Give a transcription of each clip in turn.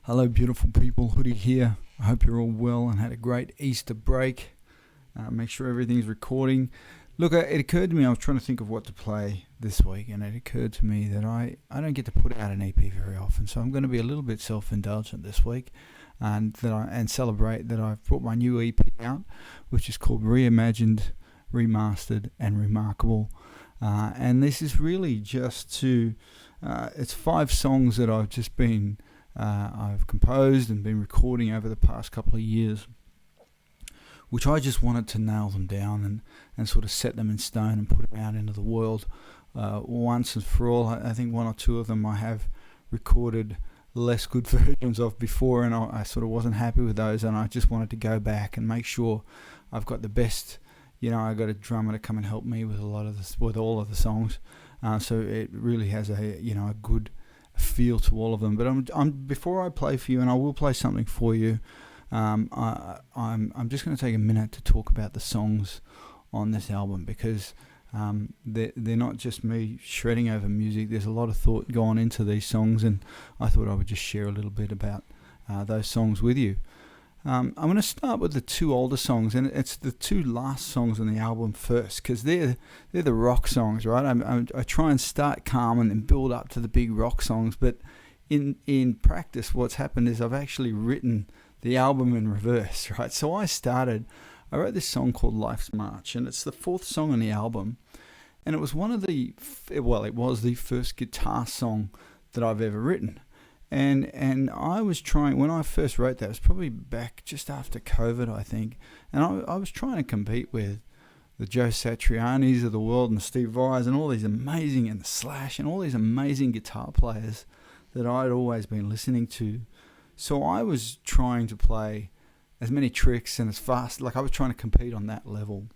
Hello, beautiful people. Hoodie here. I hope you're all well and had a great Easter break. Make sure everything's recording. Look, it occurred to me, I was trying to think of what to play this week, and it occurred to me that I don't get to put out an EP very often, so I'm going to be a little bit self-indulgent this week and celebrate that I've brought my new EP out, which is called ReImagined, ReMastered and ReMarkable. And this is really just it's 5 songs that I've composed and been recording over the past couple of years, which I just wanted to nail them down and sort of set them in stone and put them out into the world once and for all. I think 1 or 2 of them I have recorded less good versions of before, and I sort of wasn't happy with those, and I just wanted to go back and make sure I've got the best. I got a drummer to come and help me with with all of the songs, so it really has a good feel to all of them. But before I play for you, and I will play something for you, I'm just going to take a minute to talk about the songs on this album, because they're not just me shredding over music. There's a lot of thought gone into these songs, and I thought I would just share a little bit about those songs with you. I'm going to start with the 2 older songs, and it's the 2 last songs on the album first, because they're the rock songs, right? I try and start calm and then build up to the big rock songs, but in practice what's happened is I've actually written the album in reverse, right? So I wrote this song called Life's March, and it's the 4th song on the album, and it was it was the first guitar song that I've ever written. And I was trying, when I first wrote that, it was probably back just after COVID, I think, and I was trying to compete with the Joe Satriani's of the world and Steve Vais and all these amazing, and the Slash, and all these amazing guitar players that I'd always been listening to. So I was trying to play as many tricks and as fast, like I was trying to compete on that level.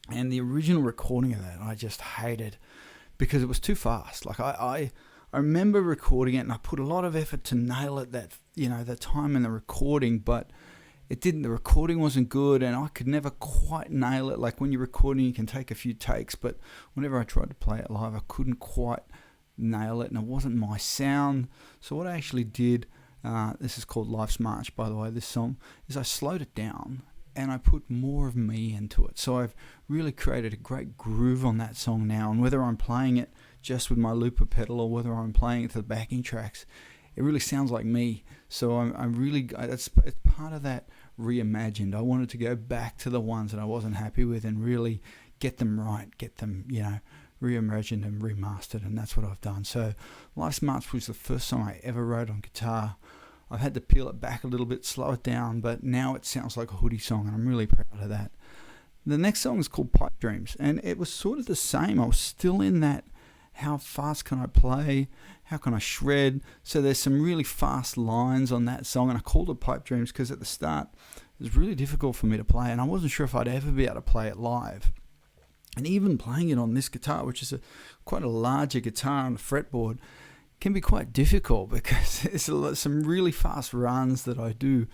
And the original recording of that I just hated, because it was too fast. Like I remember recording it, and I put a lot of effort to nail it that time in the recording, but it didn't. The recording wasn't good, and I could never quite nail it. Like when you're recording, you can take a few takes, but whenever I tried to play it live, I couldn't quite nail it, and it wasn't my sound. So what I actually did, this is called Life's March, by the way, this song, is I slowed it down and I put more of me into it. So I've really created a great groove on that song now, and whether I'm playing it just with my looper pedal or whether I'm playing it to the backing tracks, it really sounds like me. So it's part of that ReImagined. I wanted to go back to the ones that I wasn't happy with and really get them right, get them, reimagined and remastered, and that's what I've done. So Life's March was the first song I ever wrote on guitar. I've had to peel it back a little bit, slow it down, but now it sounds like a Hoodie song, and I'm really proud of that. The next song is called Pipe Dreams, and it was sort of the same. I was still in that, how fast can I play? How can I shred? So there's some really fast lines on that song, and I called it Pipe Dreams because at the start it was really difficult for me to play, and I wasn't sure if I'd ever be able to play it live. And even playing it on this guitar, which is quite a larger guitar on the fretboard, can be quite difficult because there's some really fast runs that I do.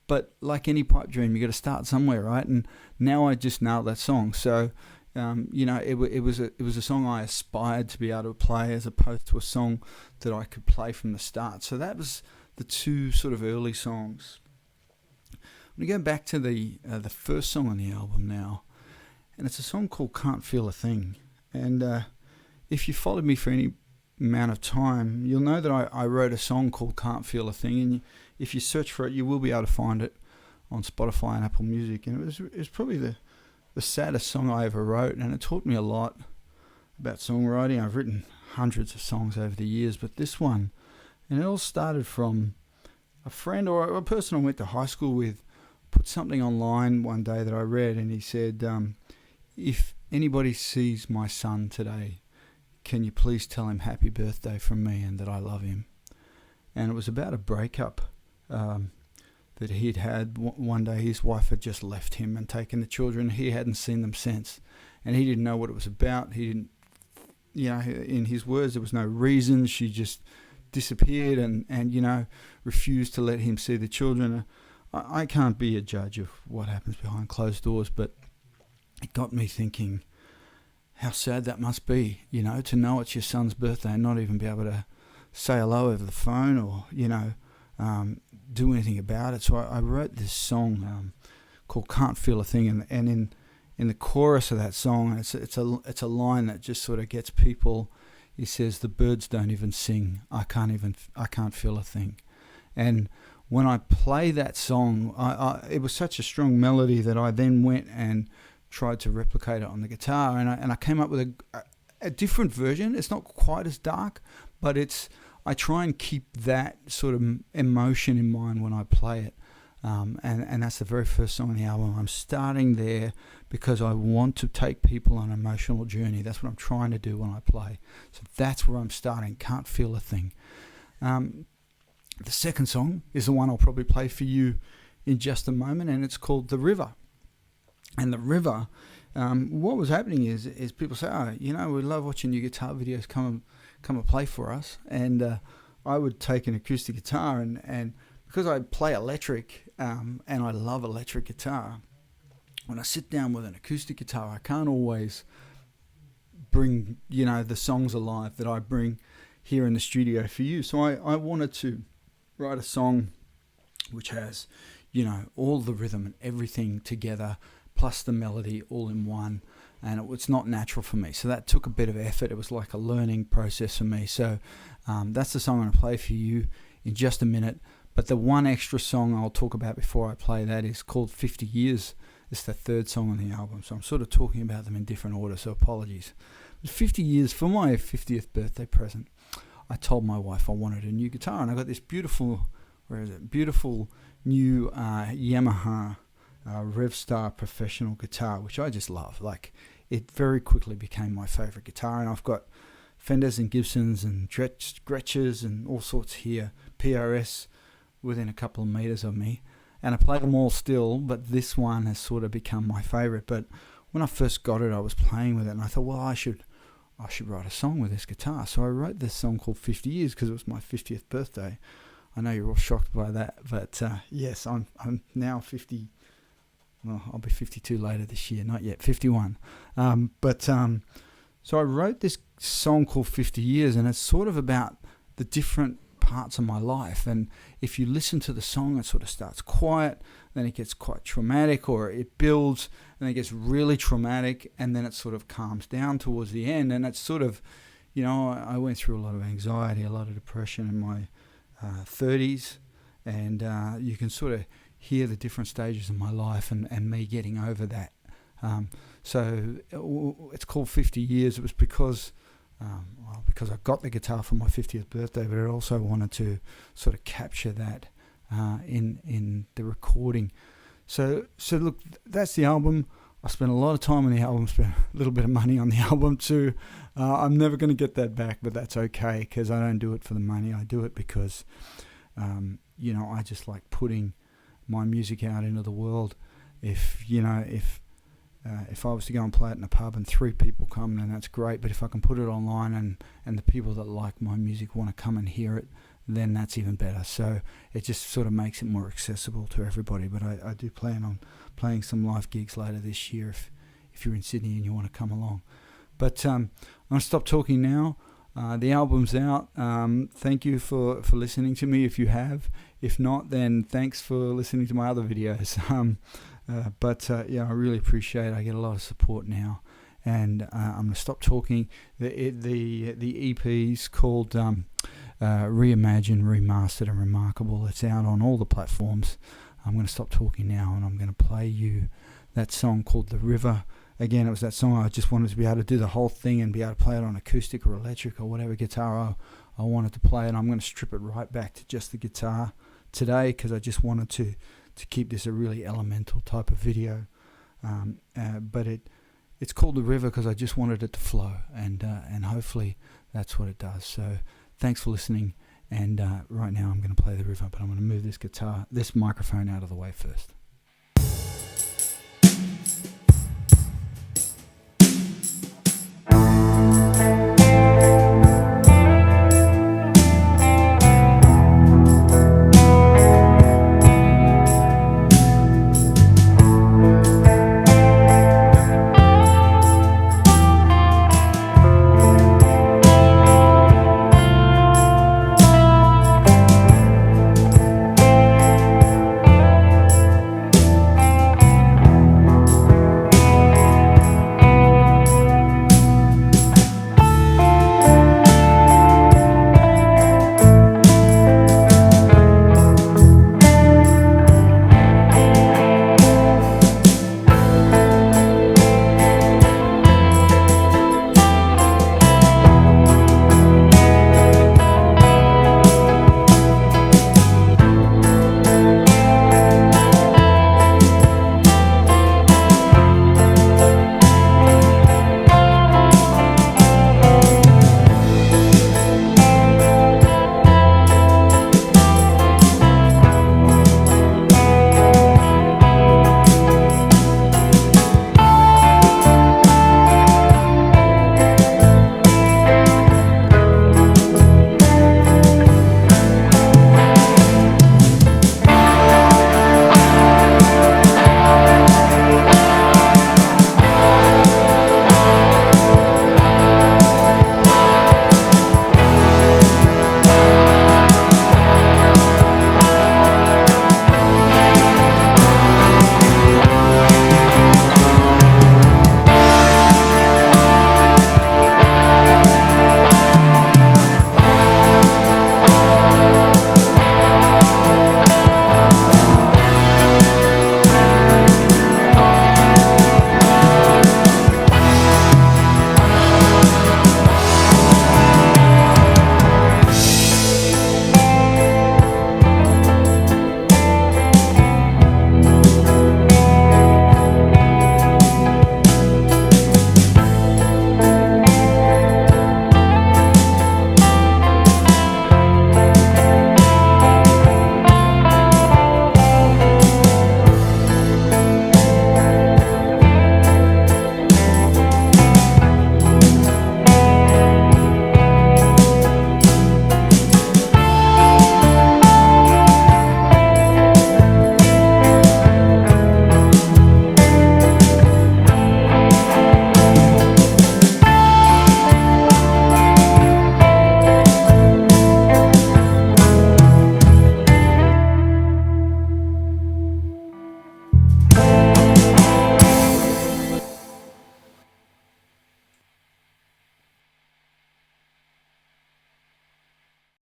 But like any pipe dream, you got to start somewhere, right? And now I just nailed that song. So, it was a song I aspired to be able to play, as opposed to a song that I could play from the start. So that was the 2 sort of early songs. I'm going to go back to the first song on the album now, and it's a song called Can't Feel a Thing. And if you followed me for any amount of time, you'll know that I wrote a song called Can't Feel a Thing, and if you search for it, you will be able to find it on Spotify and Apple Music. And it was probably the saddest song I ever wrote, and it taught me a lot about songwriting. I've written hundreds of songs over the years, but this one, and it all started from a friend or a person I went to high school with, put something online one day that I read, and he said, if anybody sees my son today, can you please tell him happy birthday from me and that I love him? And it was about a breakup that he'd had. One day his wife had just left him and taken the children. He hadn't seen them since, and he didn't know what it was about. He didn't, in his words, there was no reason. She just disappeared and refused to let him see the children. I can't be a judge of what happens behind closed doors, but it got me thinking how sad that must be, to know it's your son's birthday and not even be able to say hello over the phone or, do anything about it. So I wrote this song called "Can't Feel a Thing," and in the chorus of that song, it's a line that just sort of gets people. He says, "The birds don't even sing. I can't feel a thing." And when I play that song, it was such a strong melody that I then went and tried to replicate it on the guitar, and I came up with a different version. It's not quite as dark, but I try and keep that sort of emotion in mind when I play it. And that's the very first song on the album. I'm starting there because I want to take people on an emotional journey. That's what I'm trying to do when I play. So that's where I'm starting. Can't Feel a Thing. The second song is the one I'll probably play for you in just a moment, and it's called "The River." And The River, what was happening is people say, "Oh, we love watching your guitar videos. Come and play for us." And I would take an acoustic guitar, and because I play electric, and I love electric guitar, when I sit down with an acoustic guitar, I can't always bring the songs alive that I bring here in the studio for you. So I wanted to write a song which has all the rhythm and everything together, plus the melody all in one, and it's not natural for me. So that took a bit of effort. It was like a learning process for me. So that's the song I'm going to play for you in just a minute. But the one extra song I'll talk about before I play that is called 50 Years. It's the third song on the album, so I'm sort of talking about them in different order, so apologies. But 50 years, for my 50th birthday present, I told my wife I wanted a new guitar, and I got this beautiful new Yamaha RevStar professional guitar, which I just love. Like, it very quickly became my favorite guitar, and I've got Fenders and Gibsons and Gretschers and all sorts here, PRS within a couple of meters of me, and I play them all still, but this one has sort of become my favorite. But when I first got it, I was playing with it, and I thought, well, I should write a song with this guitar. So I wrote this song called 50 Years because it was my 50th birthday. I know you're all shocked by that, but yes, I'm now 50. Well, I'll be 52 later this year, not yet, 51. So I wrote this song called 50 Years, and it's sort of about the different parts of my life. And if you listen to the song, it sort of starts quiet, then it gets quite traumatic, or it builds and it gets really traumatic, and then it sort of calms down towards the end. And it's sort of, I went through a lot of anxiety, a lot of depression in my 30s, and you can sort of hear the different stages of my life and me getting over that. So it's called 50 Years. It was because I got the guitar for my 50th birthday, but I also wanted to sort of capture that in the recording. So look, that's the album. I spent a lot of time on the album, spent a little bit of money on the album too. I'm never going to get that back, but that's okay, because I don't do it for the money. I do it because, I just like putting my music out into the world. If I was to go and play it in a pub and 3 people come, then that's great. But if I can put it online and the people that like my music want to come and hear it, then that's even better. So it just sort of makes it more accessible to everybody. But I do plan on playing some live gigs later this year if you're in Sydney and you want to come along. But I'm going to stop talking now. The album's out. Thank you for listening to me if you have. If not, then thanks for listening to my other videos. I really appreciate it. I get a lot of support now, and I'm going to stop talking. The EP's called ReImagined, ReMastered and ReMarkable. It's out on all the platforms. I'm going to stop talking now, and I'm going to play you that song called "The River." Again, it was that song I just wanted to be able to do the whole thing and be able to play it on acoustic or electric or whatever guitar I wanted to play it. I'm going to strip it right back to just the guitar today, because I just wanted to keep this a really elemental type of video. But it's called "The River" because I just wanted it to flow, and hopefully that's what it does. So thanks for listening, and right now I'm going to play "The River," but I'm going to move this microphone out of the way first.